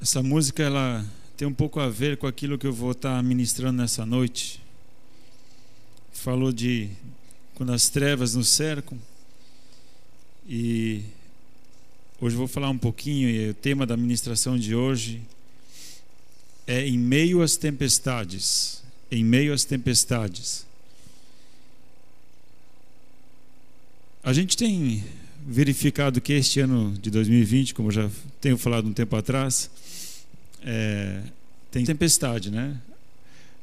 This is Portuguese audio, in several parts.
Essa música ela tem um pouco a ver com aquilo que eu vou estar ministrando nessa noite. Falou de quando as trevas nos cercam, e hoje eu vou falar um pouquinho, e o tema da ministração de hoje é em meio às tempestades. Em meio às tempestades. A gente tem verificado que este ano de 2020, como eu já tenho falado um tempo atrás, tem tempestade, né?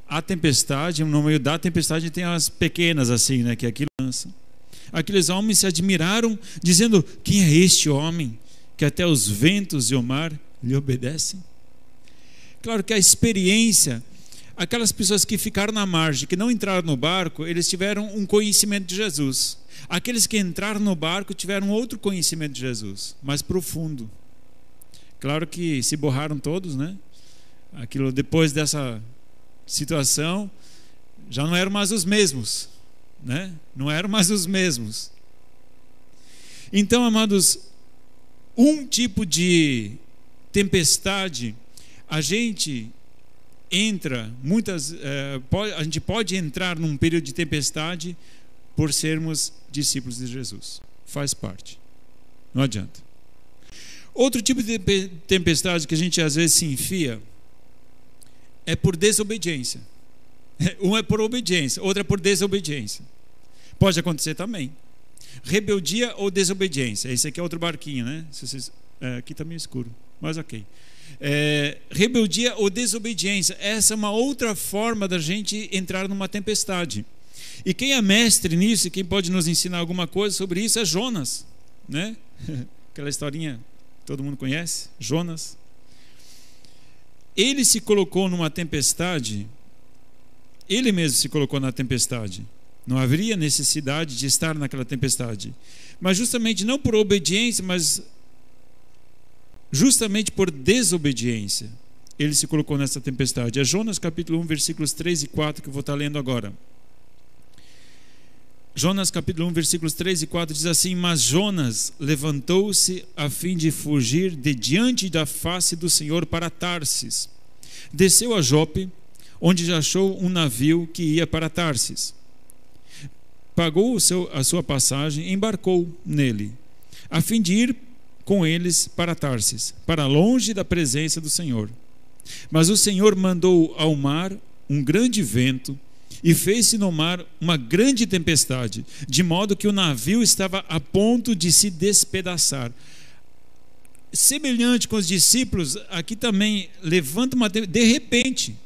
A tempestade, no meio da tempestade tem as pequenas assim, né? Que aquilo lança. Aqueles homens se admiraram, dizendo: quem é este homem que até os ventos e o mar lhe obedecem? Claro que a experiência, aquelas pessoas que ficaram na margem, que não entraram no barco, eles tiveram um conhecimento de Jesus. Aqueles que entraram no barco tiveram outro conhecimento de Jesus, mais profundo. Claro que se borraram todos, né? Aquilo, depois dessa situação, já não eram mais os mesmos, né? Não eram mais os mesmos. Então, amados, um tipo de tempestade, a gente entra, a gente pode entrar num período de tempestade por sermos discípulos de Jesus. Faz parte. Não adianta. Outro tipo de tempestade que a gente às vezes se enfia é por desobediência. Um é por obediência, outro é por desobediência. Pode acontecer também. Rebeldia ou desobediência. Esse aqui é outro barquinho, né? Aqui está meio escuro, mas ok. Rebeldia ou desobediência. Essa é uma outra forma da gente entrar numa tempestade. E quem é mestre nisso e quem pode nos ensinar alguma coisa sobre isso é Jonas, né? Aquela historinha todo mundo conhece, Jonas. Ele se colocou numa tempestade, ele mesmo se colocou na tempestade. Não haveria necessidade de estar naquela tempestade, mas justamente não por obediência, mas justamente por desobediência, ele se colocou nessa tempestade. É Jonas capítulo 1, versículos 3 e 4 que eu vou estar lendo agora. Jonas capítulo 1, versículos 3 e 4 diz assim: mas Jonas levantou-se a fim de fugir de diante da face do Senhor para Tarsis. Desceu a Jope, onde já achou um navio que ia para Tarsis. Pagou a sua passagem e embarcou nele, a fim de ir com eles para Tarsis, para longe da presença do Senhor. Mas o Senhor mandou ao mar um grande vento e fez-se no mar uma grande tempestade, de modo que o navio estava a ponto de se despedaçar. Semelhante com os discípulos, aqui também levanta uma de repente,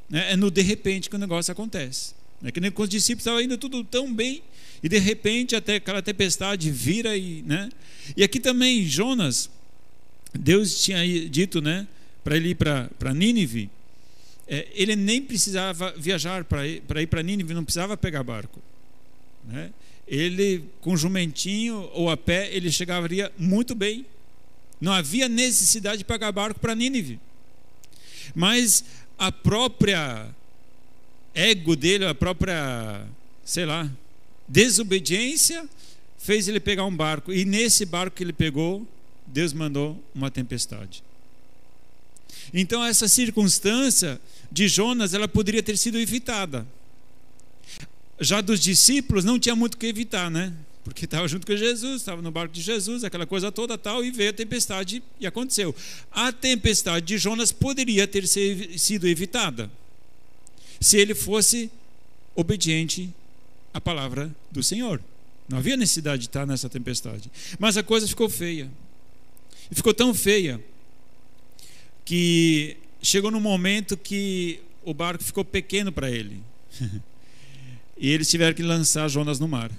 né? É no de repente que o negócio acontece. É que nem com os discípulos estava indo tudo tão bem, e de repente até aquela tempestade vira né? E aqui também Jonas, Deus tinha dito, né, para ele ir para Nínive. Ele nem precisava viajar para ir para Nínive, não precisava pegar barco, né? Ele com jumentinho ou a pé ele chegaria muito bem. Não havia necessidade de pegar barco para Nínive. Mas a própria ego dele, a própria, desobediência fez ele pegar um barco, e nesse barco que ele pegou, Deus mandou uma tempestade. Então essa circunstância de Jonas, ela poderia ter sido evitada. Já dos discípulos não tinha muito o que evitar, né? Porque estava junto com Jesus, estava no barco de Jesus, aquela coisa toda tal, e veio a tempestade e aconteceu. A tempestade de Jonas poderia ter sido evitada se ele fosse obediente à palavra do Senhor. Não havia necessidade de estar nessa tempestade. Mas a coisa ficou feia. E ficou tão feia que chegou num momento que o barco ficou pequeno para ele. E eles tiveram que lançar Jonas no mar.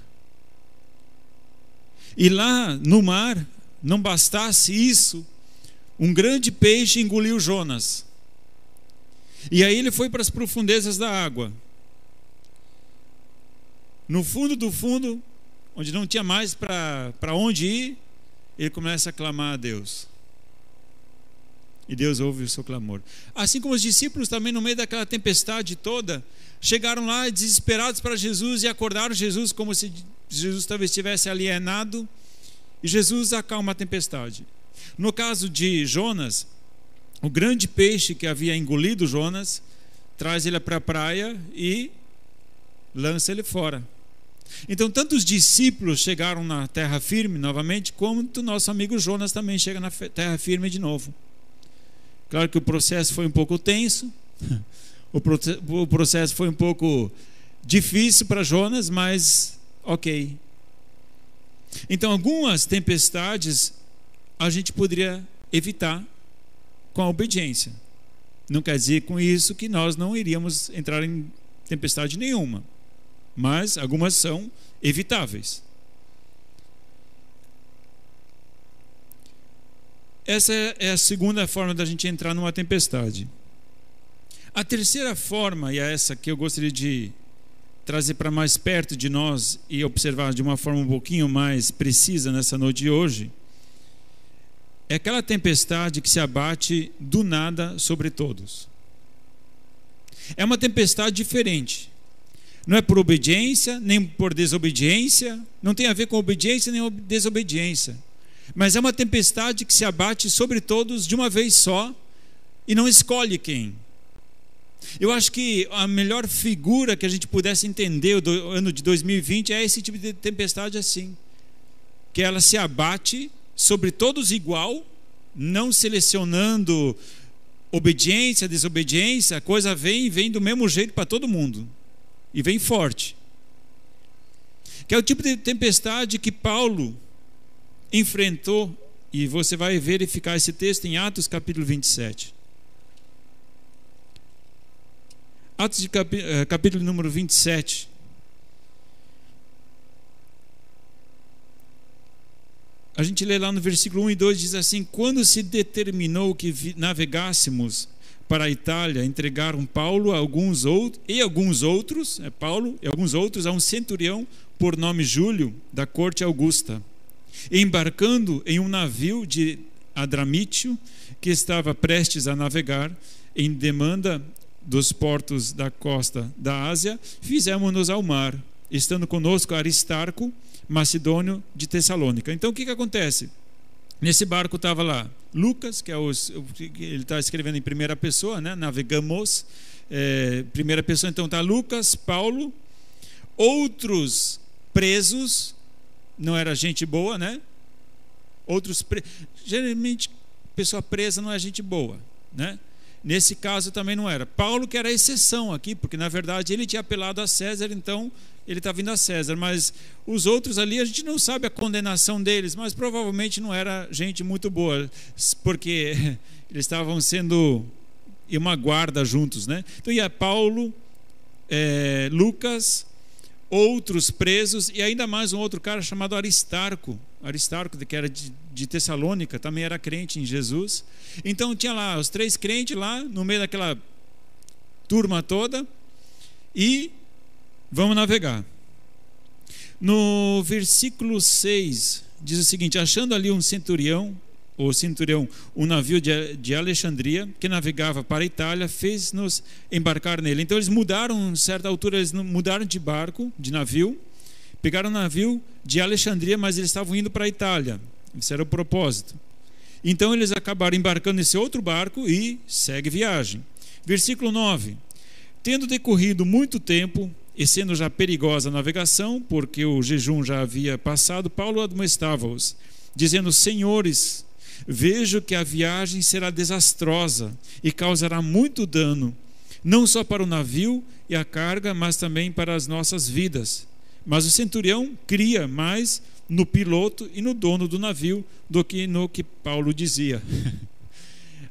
E lá no mar, não bastasse isso, um grande peixe engoliu Jonas. E aí ele foi para as profundezas da água. No fundo do fundo, onde não tinha mais para onde ir, ele começa a clamar a Deus. E Deus ouve o seu clamor. Assim como os discípulos também, no meio daquela tempestade toda, chegaram lá desesperados para Jesus e acordaram Jesus como se Jesus talvez estivesse alienado, e Jesus acalma a tempestade. No caso de Jonas, o grande peixe que havia engolido Jonas traz ele para a praia e lança ele fora. Então, tanto os discípulos chegaram na terra firme novamente, como o nosso amigo Jonas também chega na terra firme de novo. Claro que o processo foi um pouco tenso, o processo foi um pouco difícil para Jonas, mas ok. Então, algumas tempestades a gente poderia evitar com a obediência. Não quer dizer com isso que nós não iríamos entrar em tempestade nenhuma, mas algumas são evitáveis. Essa é a segunda forma da gente entrar numa tempestade. A terceira forma, e é essa que eu gostaria de trazer para mais perto de nós e observar de uma forma um pouquinho mais precisa nessa noite de hoje, é aquela tempestade que se abate do nada sobre todos. É uma tempestade diferente. Não é por obediência, nem por desobediência, não tem a ver com obediência nem desobediência. Mas é uma tempestade que se abate sobre todos de uma vez só e não escolhe quem. Eu acho que a melhor figura que a gente pudesse entender do ano de 2020 é esse tipo de tempestade assim, que ela se abate sobre todos igual, não selecionando obediência, desobediência, a coisa vem do mesmo jeito para todo mundo, e vem forte. Que é o tipo de tempestade que Paulo enfrentou, e você vai verificar esse texto em Atos capítulo 27. Atos de capítulo número 27. A gente lê lá no versículo 1 e 2, diz assim: quando se determinou que navegássemos para a Itália, entregaram Paulo a alguns outros a um centurião por nome Júlio, da corte Augusta. Embarcando em um navio de Adramítio, que estava prestes a navegar em demanda dos portos da costa da Ásia, fizemos-nos ao mar, estando conosco Aristarco, macedônio de Tessalônica. Então o que acontece? Nesse barco estava lá Lucas, que é ele está escrevendo em primeira pessoa, né? Navegamos, primeira pessoa, então está Lucas, Paulo, outros presos, não era gente boa, né? Geralmente pessoa presa não é gente boa, né? Nesse caso também não era. Paulo, que era a exceção aqui, porque na verdade ele tinha apelado a César, então ele está vindo a César. Mas os outros ali, a gente não sabe a condenação deles, mas provavelmente não era gente muito boa, porque eles estavam sendo uma guarda juntos, né? Então ia Paulo, Lucas, outros presos, e ainda mais um outro cara chamado Aristarco, que era de Tessalônica, também era crente em Jesus. Então tinha lá os 3 crentes lá no meio daquela turma toda, e vamos navegar. No versículo 6 diz o seguinte: achando ali um centurião, um navio de Alexandria, que navegava para a Itália, fez-nos embarcar nele. Então eles mudaram, a certa altura eles mudaram de barco, de navio, pegaram um navio de Alexandria, mas eles estavam indo para a Itália. Esse era o propósito. Então eles acabaram embarcando nesse outro barco e segue viagem. Versículo 9: tendo decorrido muito tempo e sendo já perigosa a navegação, porque o jejum já havia passado, Paulo admoestava-os, dizendo: senhores, vejo que a viagem será desastrosa e causará muito dano, não só para o navio e a carga, mas também para as nossas vidas. Mas o centurião cria mais no piloto e no dono do navio do que no que Paulo dizia.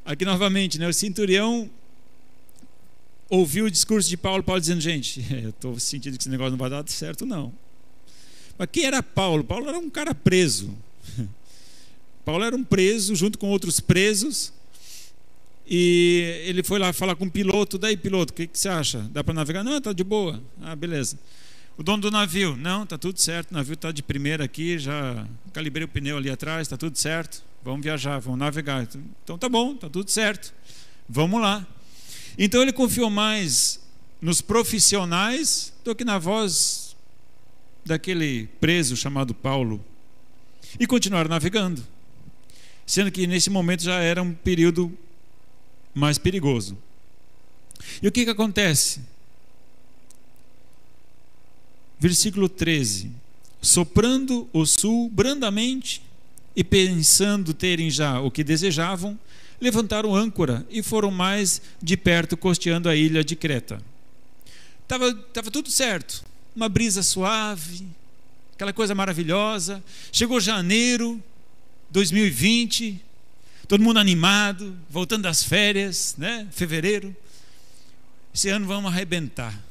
Aqui novamente, né, o centurião ouviu o discurso de Paulo dizendo: gente, eu estou sentindo que esse negócio não vai dar certo não. Mas quem era Paulo? Paulo era um cara preso. Paulo era um preso junto com outros presos, e ele foi lá falar com o piloto. Daí, piloto, o que você acha? Dá para navegar? Não, está de boa. Ah, beleza. O dono do navio: não, está tudo certo, o navio está de primeira aqui, já calibrei o pneu ali atrás, está tudo certo, vamos viajar, vamos navegar. Então tá bom, está tudo certo, vamos lá. Então ele confiou mais nos profissionais do que na voz daquele preso chamado Paulo, e continuaram navegando, sendo que nesse momento já era um período mais perigoso. E o que acontece? Versículo 13: soprando o sul brandamente e pensando terem já o que desejavam, levantaram âncora e foram mais de perto costeando a ilha de Creta. Tava tudo certo, uma brisa suave, aquela coisa maravilhosa. Chegou janeiro 2020, todo mundo animado, voltando das férias, né? Fevereiro. Esse ano vamos arrebentar.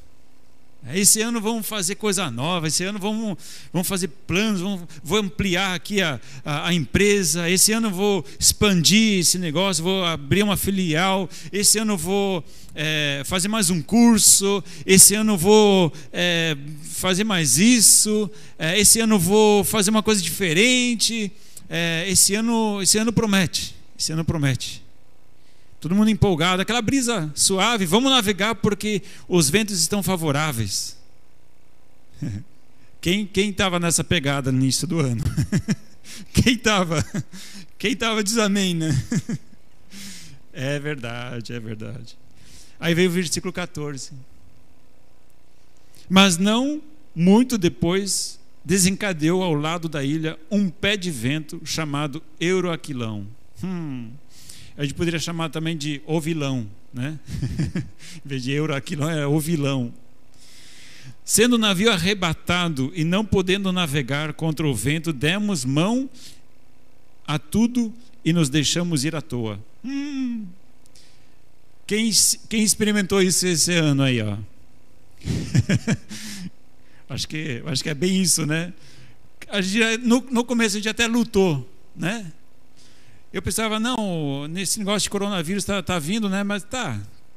Esse ano vamos fazer coisa nova. Esse ano vamos fazer planos. Vou ampliar aqui a empresa. Esse ano vou expandir esse negócio. Vou abrir uma filial. Esse ano vou fazer mais um curso. Esse ano vou fazer mais isso. Esse ano vou fazer uma coisa diferente. Esse ano promete. Esse ano promete. Todo mundo empolgado, aquela brisa suave. Vamos navegar porque os ventos estão favoráveis. Quem estava nessa pegada no início do ano? Quem estava diz amém, né? É verdade, é verdade. Aí veio o versículo 14. Mas não muito depois desencadeou ao lado da ilha um pé de vento chamado Euroaquilão. A gente poderia chamar também de ovilão, né? Em vez de Euroaquilão, é ovilão. Sendo o navio arrebatado e não podendo navegar contra o vento, demos mão a tudo e nos deixamos ir à toa. Quem experimentou isso esse ano aí, ó? acho que é bem isso, né? No começo a gente até lutou, né? Eu pensava, não, nesse negócio de coronavírus tá vindo, né? Mas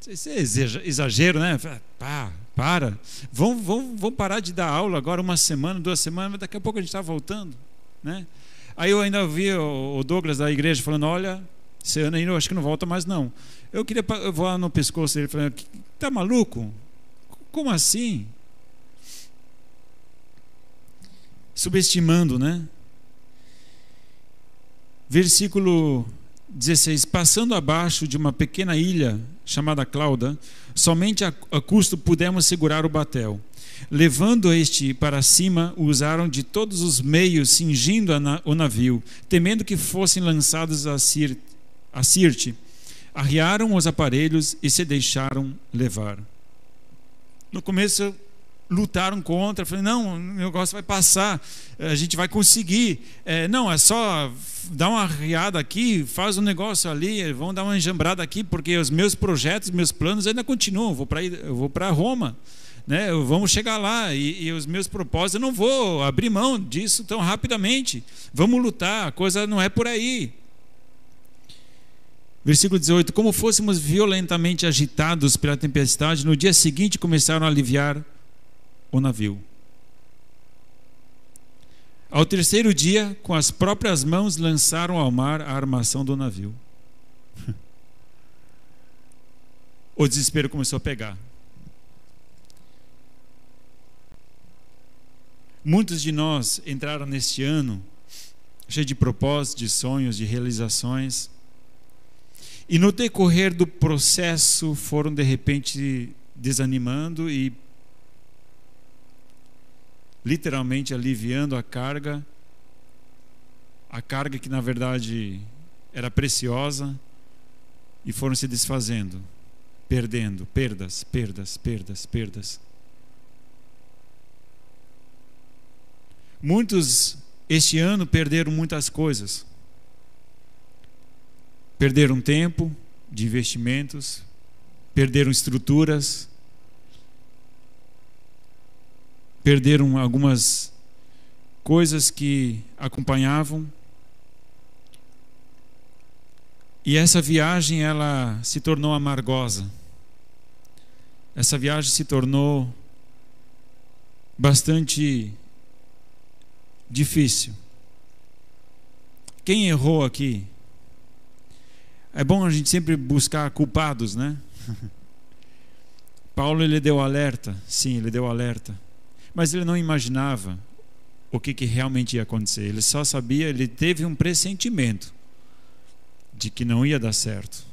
isso é exagero, né? Para. Vamos parar de dar aula agora 1 semana, 2 semanas, mas daqui a pouco a gente está voltando, né? Aí eu ainda vi o Douglas da igreja falando, olha, esse ano ainda eu acho que não volta mais não. Eu queria voar no pescoço dele, falando, tá maluco? Como assim? Subestimando, né? Versículo 16: passando abaixo de uma pequena ilha chamada Clauda, somente a custo pudemos segurar o batel. Levando este para cima, usaram de todos os meios, cingindo o navio, temendo que fossem lançados a Sirte. Arriaram os aparelhos e se deixaram levar. No começo lutaram contra, falei, não, o negócio vai passar, a gente vai conseguir, não, é só dar uma arriada aqui, faz um negócio ali, vão dar uma enjambrada aqui, porque os meus projetos, meus planos ainda continuam, eu vou para Roma, né? Vamos chegar lá, e os meus propósitos, eu não vou abrir mão disso tão rapidamente, vamos lutar, a coisa não é por aí. Versículo 18: como fôssemos violentamente agitados pela tempestade, no dia seguinte começaram a aliviar o navio. Ao terceiro dia, com as próprias mãos lançaram ao mar a armação do navio. O desespero começou a pegar. Muitos de nós entraram neste ano cheio de propósitos, de sonhos, de realizações, e no decorrer do processo foram de repente desanimando e literalmente aliviando a carga que na verdade era preciosa, e foram se desfazendo, perdendo, perdas. Muitos este ano perderam muitas coisas. Perderam tempo de investimentos, perderam estruturas, perderam algumas coisas que acompanhavam. E essa viagem, ela se tornou amargosa. Essa viagem se tornou bastante difícil. Quem errou aqui? É bom a gente sempre buscar culpados, né? Paulo, ele deu alerta. Sim, ele deu alerta. Mas ele não imaginava o que realmente ia acontecer. Ele só sabia, ele teve um pressentimento de que não ia dar certo.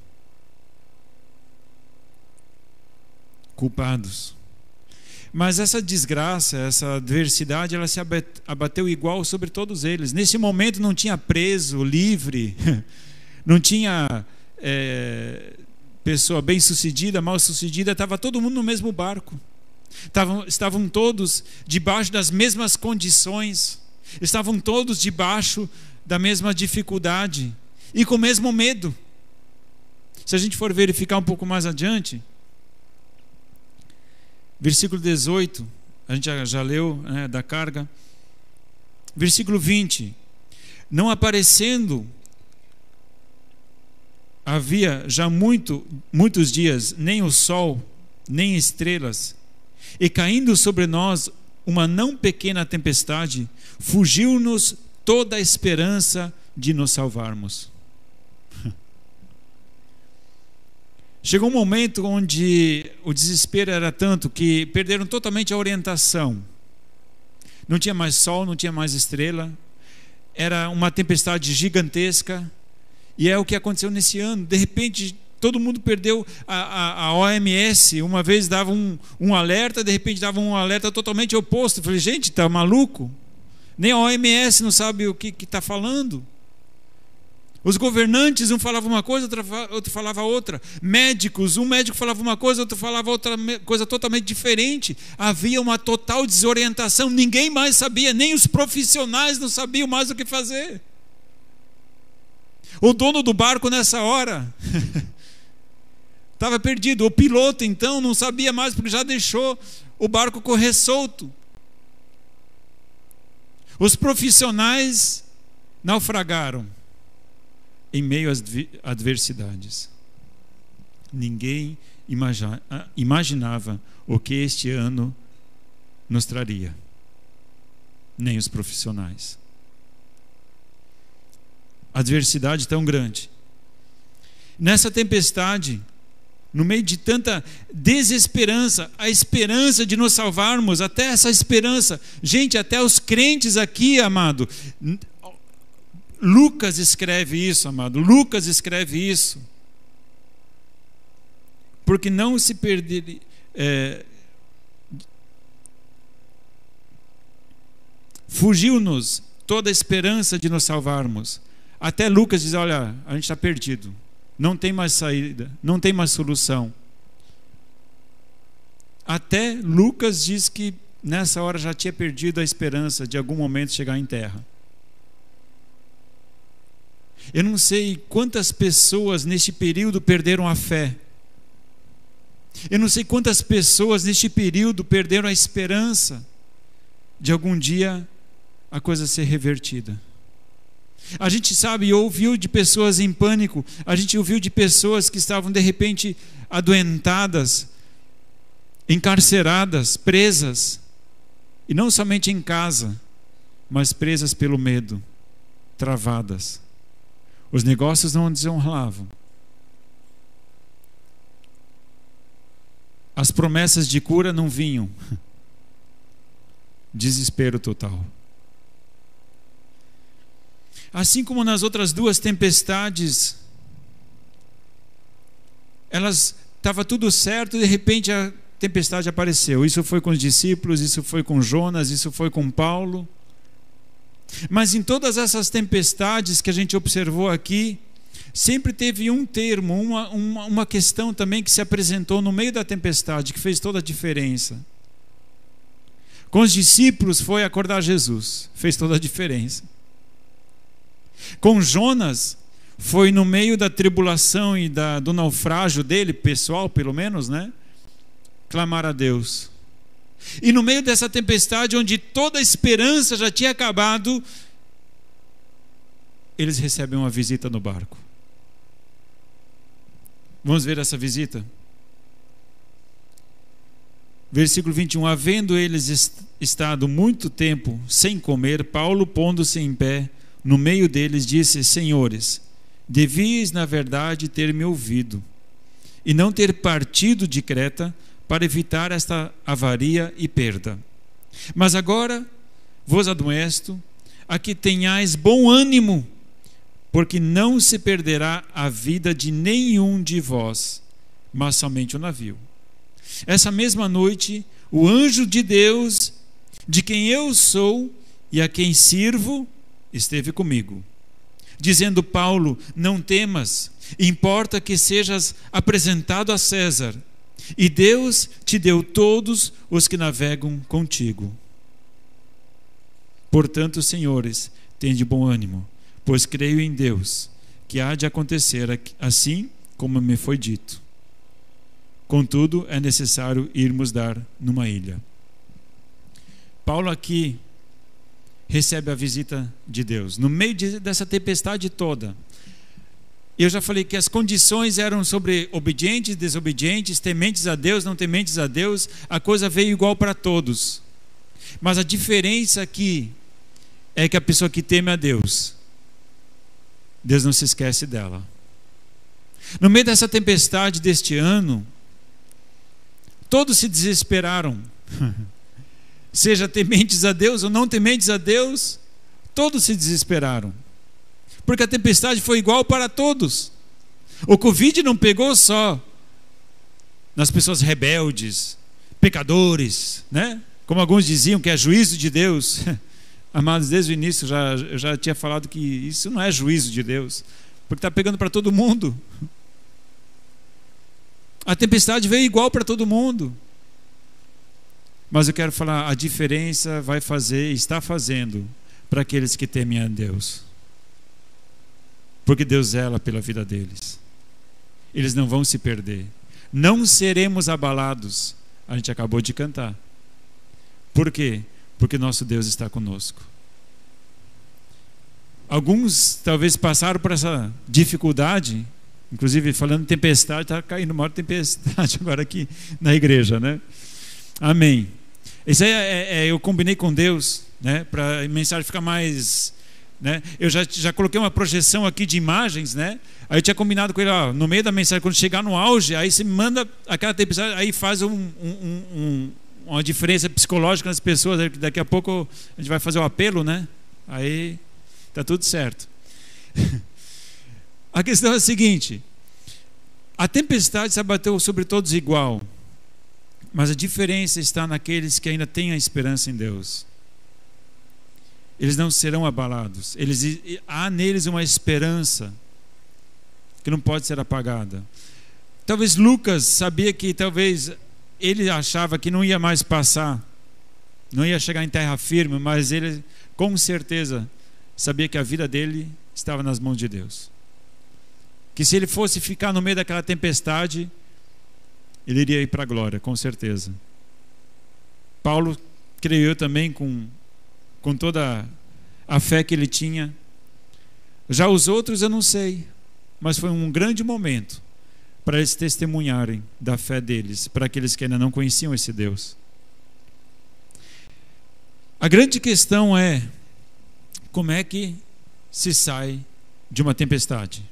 culpados. Mas essa desgraça, essa adversidade, ela se abateu igual sobre todos eles. Nesse momento não tinha preso, livre, não tinha pessoa bem-sucedida, mal-sucedida, estava todo mundo no mesmo barco. Estavam todos debaixo das mesmas condições, estavam todos debaixo da mesma dificuldade e com o mesmo medo. Se a gente for verificar um pouco mais adiante, versículo 18, a gente já leu, né, da carga. Versículo 20: não aparecendo havia já muitos dias nem o sol, nem estrelas, e caindo sobre nós uma não pequena tempestade, fugiu-nos toda a esperança de nos salvarmos. Chegou um momento onde o desespero era tanto que perderam totalmente a orientação. Não tinha mais sol, não tinha mais estrela. Era uma tempestade gigantesca. E é o que aconteceu nesse ano. De repente, todo mundo perdeu a OMS. Uma vez dava um alerta, de repente dava um alerta totalmente oposto. Eu falei, gente, está maluco? Nem a OMS não sabe o que está falando. Os governantes, um falava uma coisa, outro falava outra. Médicos, um médico falava uma coisa, outro falava outra coisa totalmente diferente. Havia uma total desorientação. Ninguém mais sabia, nem os profissionais não sabiam mais o que fazer. O dono do barco nessa hora estava perdido. O piloto então não sabia mais, porque já deixou o barco correr solto. Os profissionais naufragaram em meio às adversidades. Ninguém imaginava o que este ano nos traria, nem os profissionais. Adversidade tão grande. Nessa tempestade, no meio de tanta desesperança, a esperança de nos salvarmos, até essa esperança, gente, até os crentes aqui, amado, Lucas escreve isso, amado. Lucas escreve isso. Porque não se perder. Fugiu-nos toda a esperança de nos salvarmos. Até Lucas diz: olha, a gente está perdido. Não tem mais saída, não tem mais solução. Até Lucas diz que nessa hora já tinha perdido a esperança de algum momento chegar em terra. Eu não sei quantas pessoas neste período perderam a fé. Eu não sei quantas pessoas neste período perderam a esperança de algum dia a coisa ser revertida. A gente sabe, ouviu de pessoas em pânico, a gente ouviu de pessoas que estavam de repente adoentadas, encarceradas, presas, e não somente em casa, mas presas pelo medo, travadas. Os negócios não desenrolavam. As promessas de cura não vinham. Desespero total. Assim como nas outras duas tempestades, estava tudo certo, de repente a tempestade apareceu. Isso foi com os discípulos, isso foi com Jonas, isso foi com Paulo. Mas em todas essas tempestades que a gente observou aqui, sempre teve um termo, uma questão também que se apresentou no meio da tempestade, que fez toda a diferença. Com os discípulos foi acordar Jesus, fez toda a diferença. Com Jonas foi no meio da tribulação e do naufrágio dele, pessoal pelo menos, né? Clamar a Deus. E no meio dessa tempestade, onde toda a esperança já tinha acabado, eles recebem uma visita no barco. Vamos ver essa visita? Versículo 21. Havendo eles estado muito tempo sem comer, Paulo, pondo-se em pé no meio deles, disse: Senhores, devíeis na verdade ter me ouvido e não ter partido de Creta, para evitar esta avaria e perda. Mas agora vos admoesto a que tenhais bom ânimo, porque não se perderá a vida de nenhum de vós, mas somente o navio. Essa mesma noite, o anjo de Deus, de quem eu sou e a quem sirvo, esteve comigo, dizendo: Paulo, não temas, importa que sejas apresentado a César, e Deus te deu todos os que navegam contigo. Portanto, senhores, tende bom ânimo, pois creio em Deus, que há de acontecer assim como me foi dito. Contudo, é necessário irmos dar numa ilha. Paulo aqui recebe a visita de Deus, no meio dessa tempestade toda. Eu já falei que as condições eram sobre obedientes, desobedientes, tementes a Deus, não tementes a Deus. A coisa veio igual para todos. Mas a diferença aqui é que a pessoa que teme a Deus, Deus não se esquece dela. No meio dessa tempestade deste ano, todos se desesperaram. Seja tementes a Deus ou não tementes a Deus, todos se desesperaram. Porque a tempestade foi igual para todos. O Covid não pegou só nas pessoas rebeldes, pecadores, né? Como alguns diziam que é juízo de Deus. Amados, desde o início eu já tinha falado que isso não é juízo de Deus, porque está pegando para todo mundo. A tempestade veio igual para todo mundo. Mas eu quero falar, a diferença vai fazer, está fazendo, para aqueles que temem a Deus. Porque Deus zela pela vida deles. Eles não vão se perder. Não seremos abalados. A gente acabou de cantar. Por quê? Porque nosso Deus está conosco. Alguns talvez passaram por essa dificuldade. Inclusive, falando de tempestade, está caindo uma tempestade agora aqui na igreja, né? Amém. Isso aí eu combinei com Deus, né, para a mensagem ficar mais, né? Eu já coloquei uma projeção aqui de imagens, né? Aí eu tinha combinado com ele, ó, no meio da mensagem, quando chegar no auge, aí você me manda aquela tempestade, aí faz uma diferença psicológica nas pessoas. Daqui a pouco a gente vai fazer o apelo, né? Aí tá tudo certo. A questão é a seguinte: a tempestade se abateu sobre todos igual, mas a diferença está naqueles que ainda têm a esperança em Deus. Eles não serão abalados. Há neles uma esperança que não pode ser apagada. Talvez Lucas sabia que talvez ele achava que não ia mais passar, não ia chegar em terra firme, mas ele com certeza sabia que a vida dele estava nas mãos de Deus. Que se ele fosse ficar no meio daquela tempestade, ele iria ir para a glória, com certeza. Paulo, creio eu também, com toda a fé que ele tinha. Já os outros eu não sei, mas foi um grande momento para eles testemunharem da fé deles, para aqueles que ainda não conheciam esse Deus. A grande questão é: como é que se sai de uma tempestade?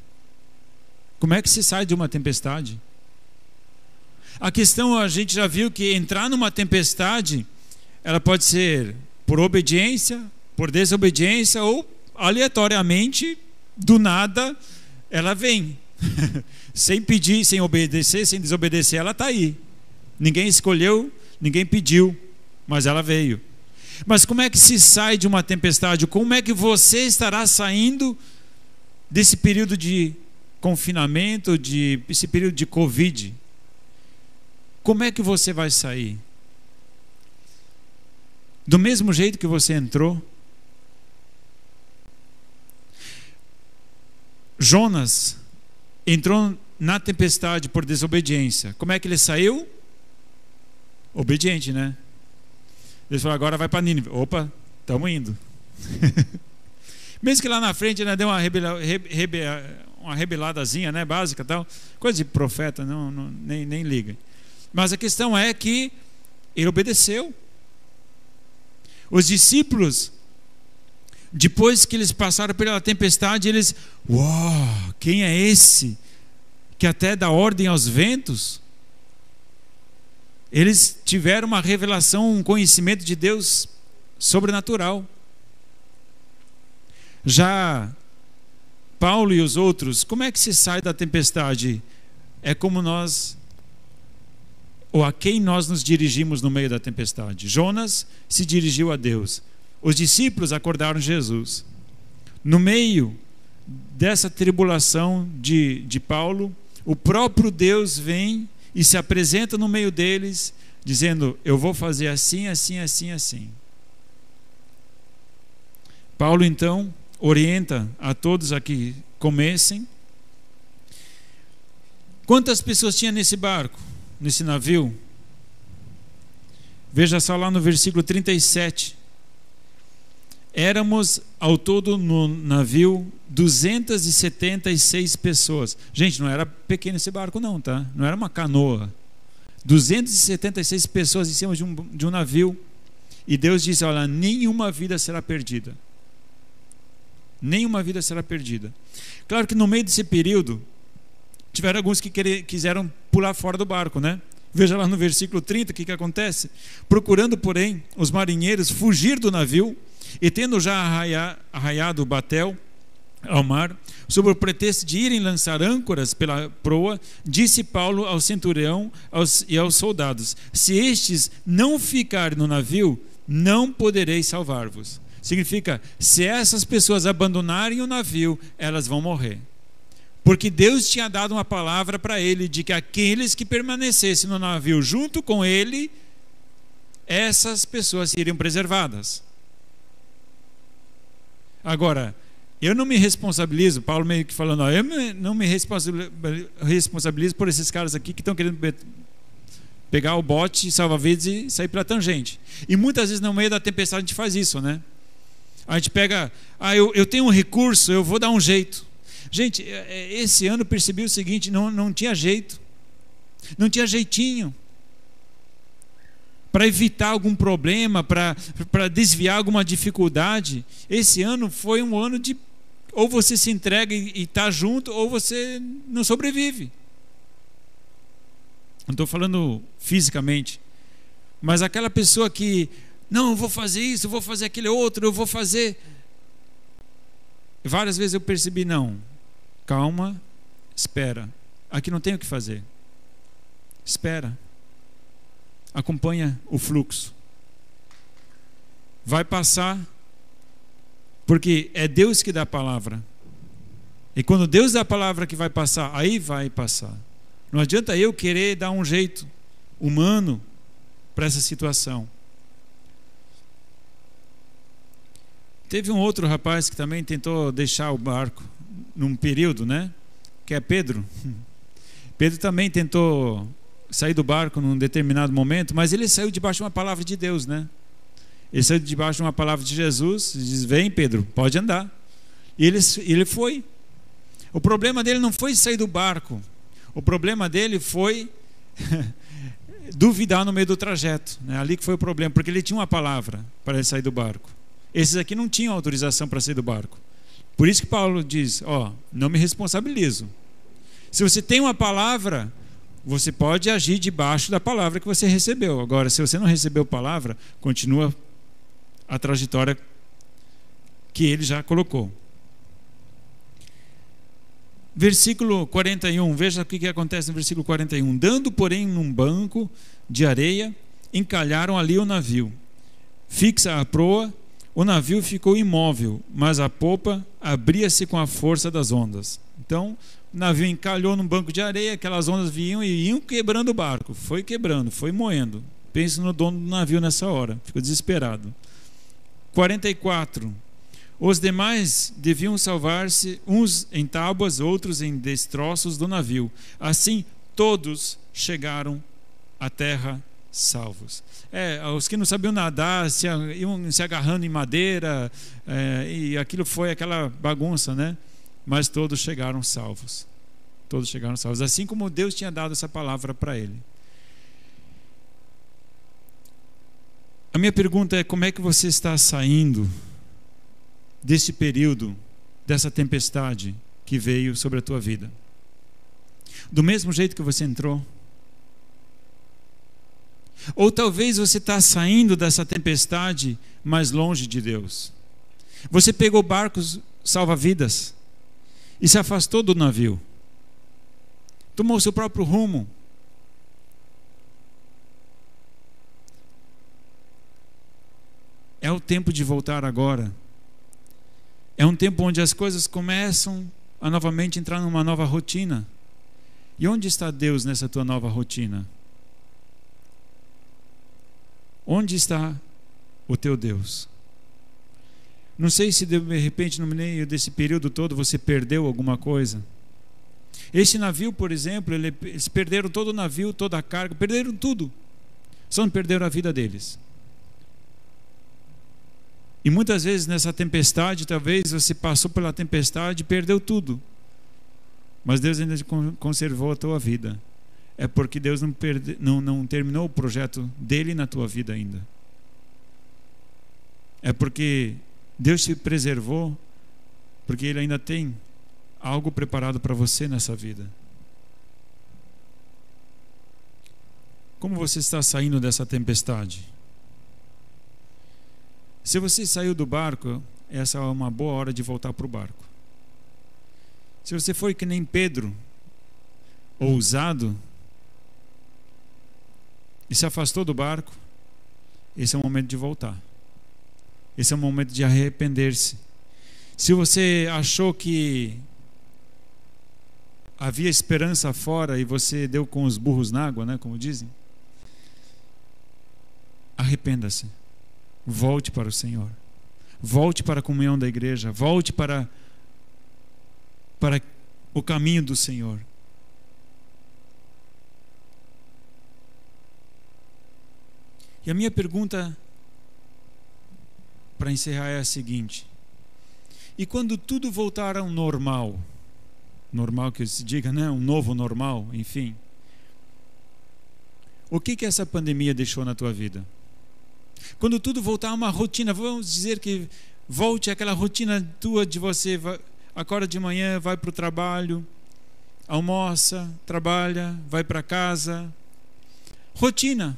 Como é que se sai de uma tempestade? A questão, a gente já viu que entrar numa tempestade, ela pode ser por obediência, por desobediência, ou aleatoriamente, do nada, ela vem. Sem pedir, sem obedecer, sem desobedecer, ela está aí. Ninguém escolheu, ninguém pediu, mas ela veio. Mas como é que se sai de uma tempestade? Como é que você estará saindo desse período de confinamento, esse período de Covid? Como é que você vai sair? Do mesmo jeito que você entrou? Jonas entrou na tempestade por desobediência. Como é que ele saiu? Obediente, né? Ele falou: agora vai para Nínive. Opa, estamos indo. Mesmo que lá na frente ele deu uma rebeladazinha, né, básica, tal, coisa de profeta, nem liga. Mas a questão é que ele obedeceu. Os discípulos, depois que eles passaram pela tempestade, eles: uau, quem é esse que até dá ordem aos ventos? Eles tiveram uma revelação, um conhecimento de Deus sobrenatural. Já Paulo e os outros, como é que se sai da tempestade? É como nós ou a quem nós nos dirigimos no meio da tempestade? Jonas se dirigiu a Deus. Os discípulos acordaram Jesus. No meio dessa tribulação de Paulo, o próprio Deus vem e se apresenta no meio deles, dizendo: eu vou fazer assim, assim, assim, assim. Paulo então orienta a todos a que comecem. Quantas pessoas tinha nesse barco, nesse navio? Veja só lá no versículo 37. Éramos ao todo no navio 276 pessoas. Gente, não era pequeno esse barco não, tá? Não era uma canoa. 276 pessoas em cima de um navio. E Deus disse: olha, nenhuma vida será perdida. Nenhuma vida será perdida. Claro que no meio desse período tiveram alguns que quiseram pular fora do barco, né? Veja lá no versículo 30 o que acontece. Procurando, porém, os marinheiros fugir do navio, e tendo já arraiado o batel ao mar, sob o pretexto de irem lançar âncoras pela proa, disse Paulo ao centurião e aos soldados: se estes não ficarem no navio, não podereis salvar-vos. Significa, se essas pessoas abandonarem o navio, elas vão morrer. Porque Deus tinha dado uma palavra para ele de que aqueles que permanecessem no navio junto com ele, essas pessoas seriam preservadas. Agora, eu não me responsabilizo, Paulo meio que falando, eu não me responsabilizo por esses caras aqui que estão querendo pegar o bote, salva-vidas e sair pela tangente. E muitas vezes no meio da tempestade a gente faz isso, né? A gente pega, eu tenho um recurso, eu vou dar um jeito. Gente, esse ano eu percebi o seguinte, não tinha jeito, não tinha jeitinho para evitar algum problema, para desviar alguma dificuldade. Esse ano foi um ano de ou você se entrega e está junto, ou você não sobrevive. Não estou falando fisicamente, mas aquela pessoa que não, eu vou fazer isso, eu vou fazer aquele outro, eu vou fazer. Várias vezes eu percebi, não, calma, espera, aqui não tem o que fazer, espera, acompanha o fluxo, vai passar, porque é Deus que dá a palavra, e quando Deus dá a palavra que vai passar, aí vai passar. Não adianta eu querer dar um jeito humano para essa situação. Teve um outro rapaz que também tentou deixar o barco num período, né? Que é Pedro. Pedro também tentou sair do barco num determinado momento, mas ele saiu debaixo de uma palavra de Deus, né? Ele saiu debaixo de uma palavra de Jesus e diz: vem, Pedro, pode andar. E ele foi. O problema dele não foi sair do barco. O problema dele foi duvidar no meio do trajeto, né? Ali que foi o problema, porque ele tinha uma palavra para ele sair do barco. Esses aqui não tinham autorização para sair do barco. Por isso que Paulo diz: não me responsabilizo. Se você tem uma palavra, você pode agir debaixo da palavra que você recebeu. Agora, se você não recebeu palavra, continua a trajetória que ele já colocou. Versículo 41, veja o que acontece no versículo 41. Dando, porém, num banco de areia, encalharam ali o navio. Fixa a proa, o navio ficou imóvel, mas a popa abria-se com a força das ondas. Então, o navio encalhou num banco de areia, aquelas ondas vinham e iam quebrando o barco. Foi quebrando, foi moendo. Pense no dono do navio nessa hora, ficou desesperado. 44. Os demais deviam salvar-se, uns em tábuas, outros em destroços do navio. Assim, todos chegaram à terra salvos. Os que não sabiam nadar iam se agarrando em madeira, e aquilo foi aquela bagunça, né? Mas todos chegaram salvos. Todos chegaram salvos, assim como Deus tinha dado essa palavra para ele. A minha pergunta é: como é que você está saindo desse período, dessa tempestade que veio sobre a tua vida? Do mesmo jeito que você entrou? Ou talvez você está saindo dessa tempestade mais longe de Deus. Você pegou barcos salva-vidas e se afastou do navio, tomou o seu próprio rumo. o tempo de voltar agora. É um tempo onde as coisas começam a novamente entrar numa nova rotina. E onde está Deus nessa tua nova rotina? Onde está o teu Deus? Não sei se de repente no meio desse período todo você perdeu alguma coisa. Esse navio, por exemplo, eles perderam todo o navio, toda a carga, perderam tudo. Só não perderam a vida deles. E muitas vezes nessa tempestade, talvez você passou pela tempestade e perdeu tudo. Mas Deus ainda conservou a tua vida. É porque Deus não terminou o projeto dele na tua vida ainda. É porque Deus te preservou, porque Ele ainda tem algo preparado para você nessa vida. Como você está saindo dessa tempestade? Se você saiu do barco, essa é uma boa hora de voltar para o barco. Se você foi que nem Pedro, ousado, e se afastou do barco, esse é o momento de voltar. Esse é o momento de arrepender-se. Se você achou que havia esperança fora e você deu com os burros na água, né, como dizem, arrependa-se. Volte para o Senhor. Volte para a comunhão da igreja. Volte para o caminho do Senhor. E a minha pergunta para encerrar é a seguinte: e quando tudo voltar ao normal, normal que se diga, né? Um novo normal, enfim, o que essa pandemia deixou na tua vida? Quando tudo voltar a uma rotina, vamos dizer que volte àquela rotina tua de você acorda de manhã, vai para o trabalho, almoça, trabalha, vai para casa. Rotina.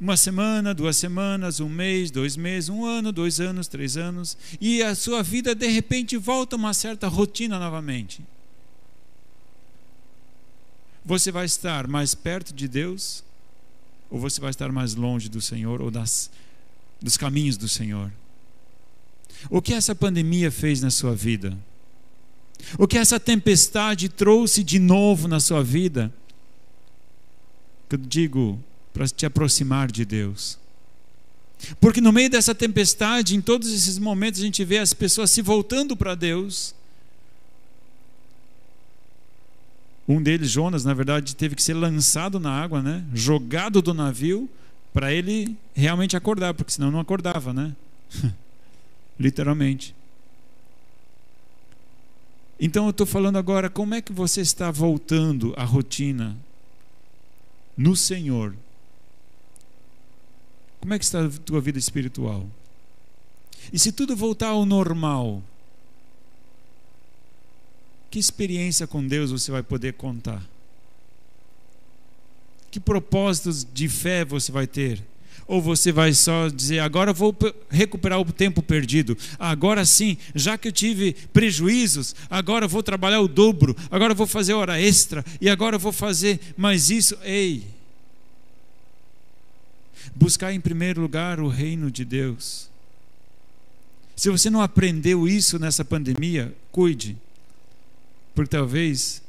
1 semana, 2 semanas, 1 mês, 2 meses, 1 ano, 2 anos, 3 anos. E a sua vida de repente volta a uma certa rotina novamente. Você vai estar mais perto de Deus? Ou você vai estar mais longe do Senhor ou dos caminhos do Senhor? O que essa pandemia fez na sua vida? O que essa tempestade trouxe de novo na sua vida? Que eu digo, para te aproximar de Deus. Porque no meio dessa tempestade, em todos esses momentos, a gente vê as pessoas se voltando para Deus. Um deles, Jonas, na verdade, teve que ser lançado na água, né? Jogado do navio, para ele realmente acordar, porque senão não acordava, né? Literalmente. Então eu estou falando agora, como é que você está voltando à rotina no Senhor? Como é que está a tua vida espiritual? E se tudo voltar ao normal, que experiência com Deus você vai poder contar? Que propósitos de fé você vai ter? Ou você vai só dizer, agora eu vou recuperar o tempo perdido. Agora sim, já que eu tive prejuízos, agora eu vou trabalhar o dobro, agora eu vou fazer hora extra, e agora eu vou fazer mais isso. Ei! Buscar em primeiro lugar o reino de Deus. Se você não aprendeu isso nessa pandemia, cuide. Porque talvez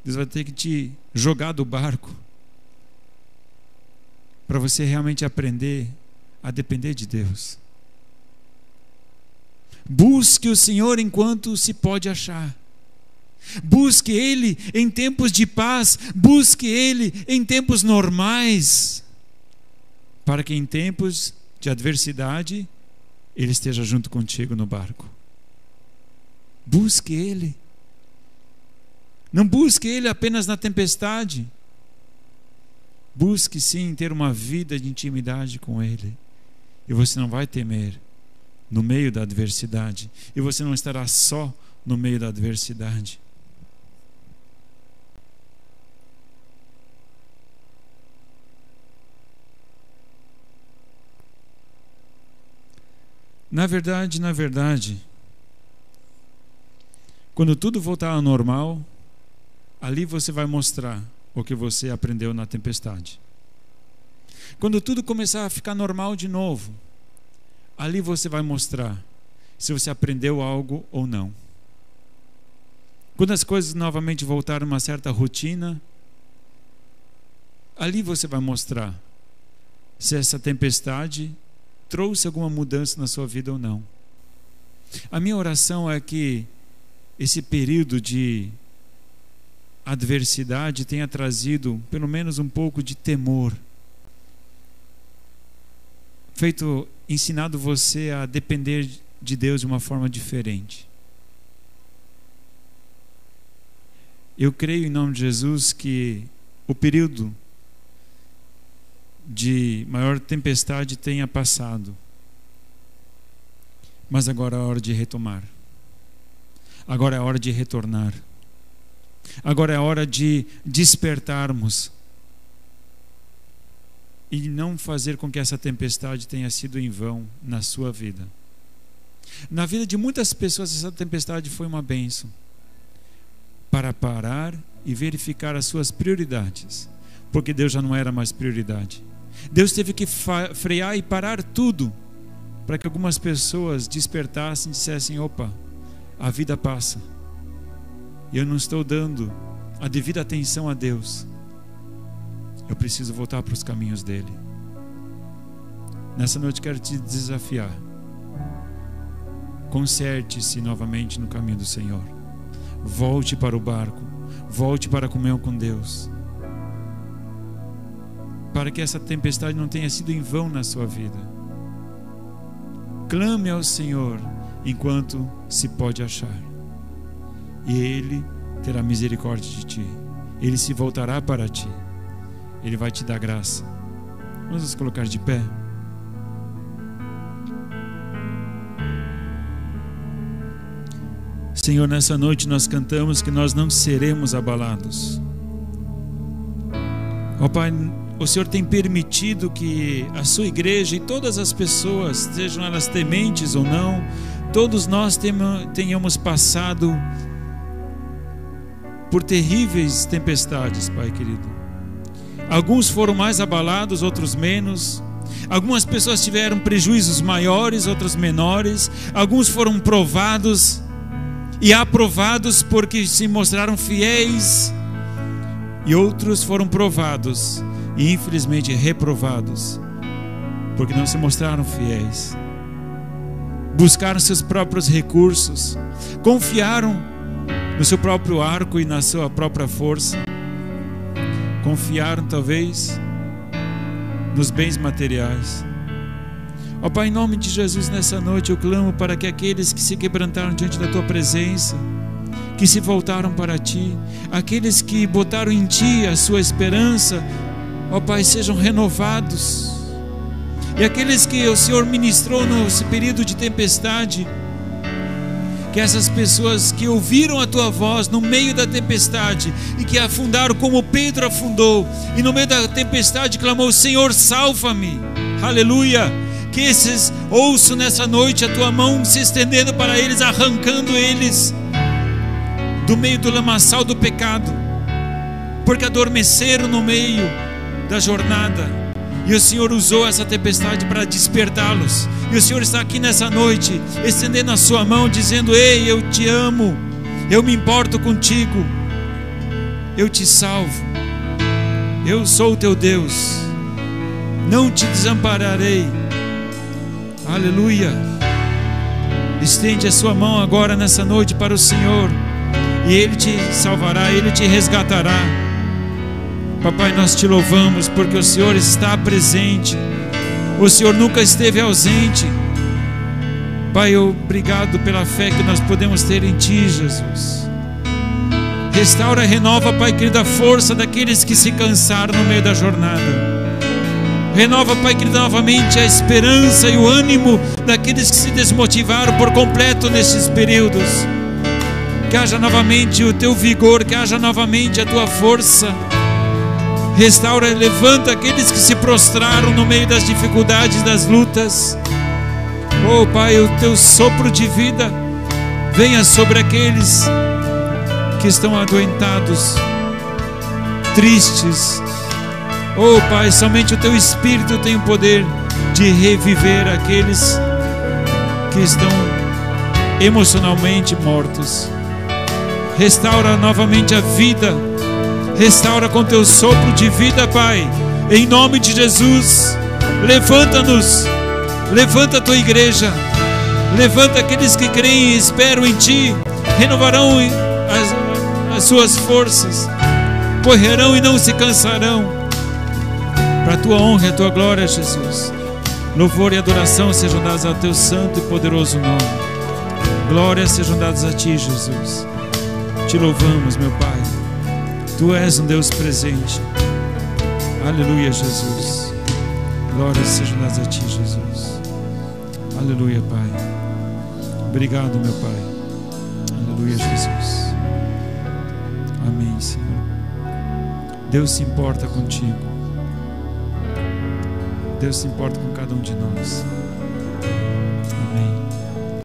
Deus vai ter que te jogar do barco para você realmente aprender a depender de Deus. Busque o Senhor enquanto se pode achar. Busque Ele em tempos de paz. Busque Ele em tempos normais, para que em tempos de adversidade Ele esteja junto contigo no barco. Busque Ele. Não busque Ele apenas na tempestade. Busque sim ter uma vida de intimidade com Ele. E você não vai temer no meio da adversidade. E você não estará só no meio da adversidade. Na verdade, quando tudo voltar ao normal, ali você vai mostrar o que você aprendeu na tempestade. Quando tudo começar a ficar normal de novo, ali você vai mostrar se você aprendeu algo ou não. Quando as coisas novamente voltarem a uma certa rotina, ali você vai mostrar se essa tempestade trouxe alguma mudança na sua vida ou não. A minha oração é que esse período de adversidade tenha trazido pelo menos um pouco de temor, ensinado você a depender de Deus de uma forma diferente. Eu creio em nome de Jesus que o período de maior tempestade tenha passado, mas agora é a hora de retomar, agora é a hora de retornar, agora é a hora de despertarmos e não fazer com que essa tempestade tenha sido em vão na sua vida. Na vida de muitas pessoas essa tempestade foi uma bênção para parar e verificar as suas prioridades, porque Deus já não era mais prioridade. Deus teve que frear e parar tudo para que algumas pessoas despertassem e dissessem: opa, a vida passa e eu não estou dando a devida atenção a Deus, eu preciso voltar para os caminhos dele. Nessa noite quero te desafiar: conserte-se novamente no caminho do Senhor, volte para o barco, volte para a comunhão com Deus, para que essa tempestade não tenha sido em vão na sua vida. Clame ao Senhor enquanto se pode achar, e Ele terá misericórdia de ti, Ele se voltará para ti, Ele vai te dar graça. Vamos nos colocar de pé. Senhor, nessa noite nós cantamos que nós não seremos abalados. Ó Pai, o Senhor tem permitido que a sua igreja e todas as pessoas, sejam elas tementes ou não, todos nós tenhamos passado por terríveis tempestades, Pai querido. Alguns foram mais abalados, outros menos. Algumas pessoas tiveram prejuízos maiores, outras menores. Alguns foram provados e aprovados porque se mostraram fiéis, e outros foram provados e infelizmente reprovados porque não se mostraram fiéis, buscaram seus próprios recursos, confiaram no seu próprio arco e na sua própria força, confiaram talvez nos bens materiais. Ó Pai, em nome de Jesus, nessa noite eu clamo para que aqueles que se quebrantaram diante da Tua presença, que se voltaram para Ti, aqueles que botaram em Ti a sua esperança, ó Pai, sejam renovados. E aqueles que o Senhor ministrou nesse período de tempestade, que essas pessoas que ouviram a Tua voz no meio da tempestade e que afundaram como Pedro afundou, e no meio da tempestade clamou: Senhor, salva-me, aleluia. Que esses ouçam nessa noite a Tua mão se estendendo para eles, arrancando eles do meio do lamaçal do pecado, porque adormeceram no meio da jornada, e o Senhor usou essa tempestade para despertá-los. E o Senhor está aqui nessa noite estendendo a sua mão, dizendo: ei, eu te amo, eu me importo contigo, eu te salvo, eu sou o teu Deus, não te desampararei. Aleluia. Estende a sua mão agora nessa noite para o Senhor, e Ele te salvará, Ele te resgatará. Papai, nós te louvamos porque o Senhor está presente, o Senhor nunca esteve ausente. Pai, obrigado pela fé que nós podemos ter em Ti, Jesus. Restaura e renova, Pai querido, a força daqueles que se cansaram no meio da jornada. Renova, Pai querido, novamente a esperança e o ânimo daqueles que se desmotivaram por completo nesses períodos. Que haja novamente o Teu vigor, que haja novamente a Tua força. Restaura e levanta aqueles que se prostraram no meio das dificuldades, das lutas. Oh Pai, o Teu sopro de vida venha sobre aqueles que estão adoentados, tristes. Oh Pai, somente o Teu Espírito tem o poder de reviver aqueles que estão emocionalmente mortos. Restaura novamente a vida. Restaura com teu sopro de vida, Pai. Em nome de Jesus. Levanta-nos. Levanta a tua igreja. Levanta aqueles que creem e esperam em Ti. Renovarão as suas forças. Correrão e não se cansarão. Para a tua honra e a tua glória, Jesus. Louvor e adoração sejam dados ao teu santo e poderoso nome. Glórias sejam dadas a Ti, Jesus. Te louvamos, meu Pai. Tu és um Deus presente. Aleluia, Jesus. Glórias sejam dadas a Ti, Jesus. Aleluia, Pai. Obrigado, meu Pai. Aleluia, Jesus. Amém, Senhor. Deus se importa contigo. Deus se importa com cada um de nós. Amém.